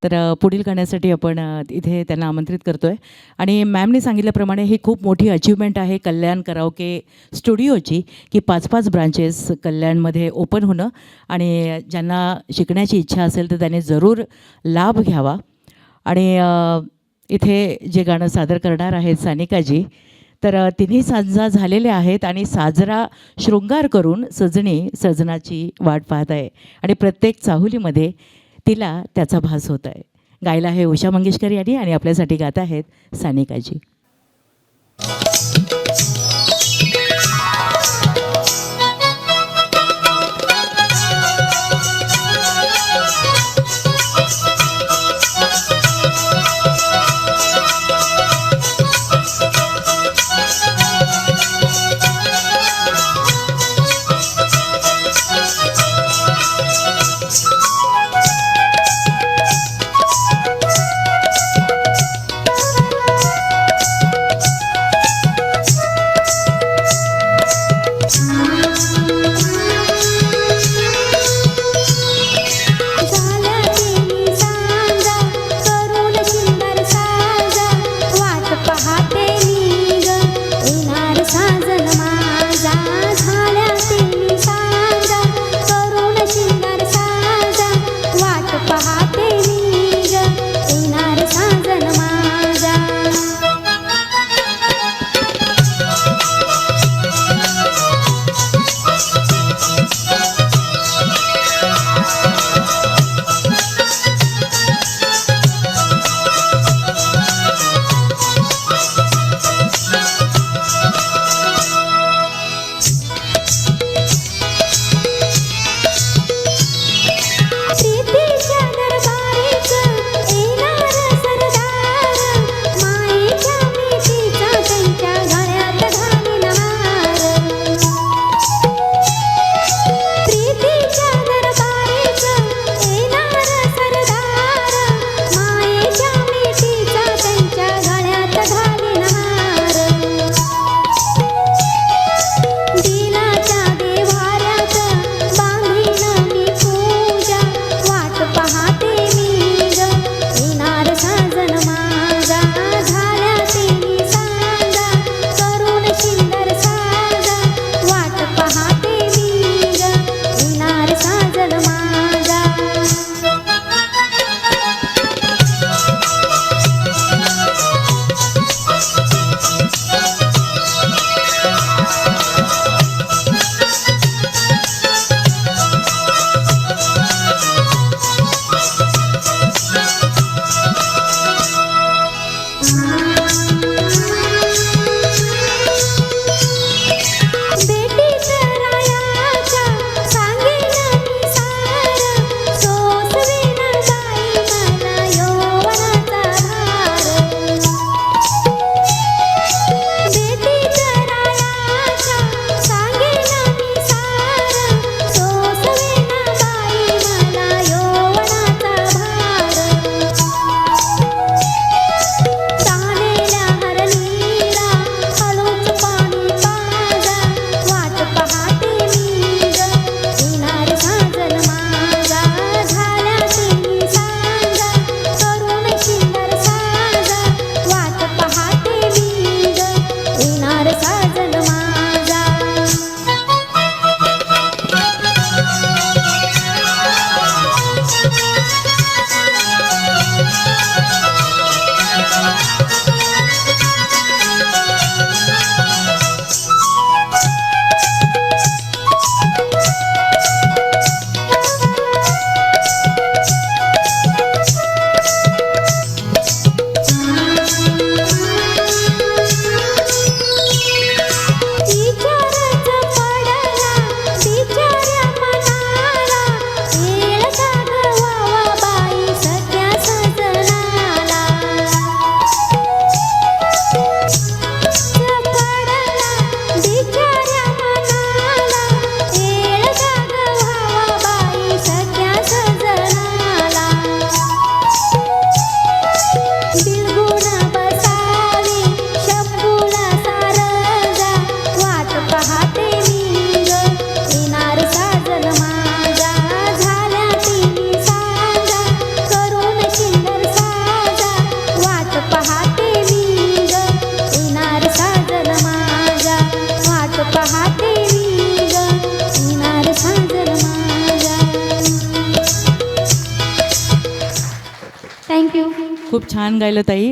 तर पुढील गाण्यासाठी आपण इथे त्यांना आमंत्रित करतोय आणि मॅमने सांगितल्याप्रमाणे ही खूप मोठी अचीवमेंट आहे कल्याण कराओके स्टुडिओची, की 5-5 ब्रांचेस कल्याणमध्ये ओपन होणं आणि ज्यांना शिकण्याची इच्छा असेल तर त्यांनी जरूर लाभ घ्यावा. आणि इथे जे गाणं सादर करणार आहेत सानिकाजी, तर तिन्ही सांजा झालेल्या आहेत आणि साजरा शृंगार करून सजणी सजनाची वाट पाहत आहे आणि प्रत्येक चाहुलीमध्ये तिला त्याचा भास होत आहे. गायला आहे उषा मंगेशकर यांनी आणि आपल्यासाठी गात आहेत सानिकाजी. खूप छान गायलं ताई.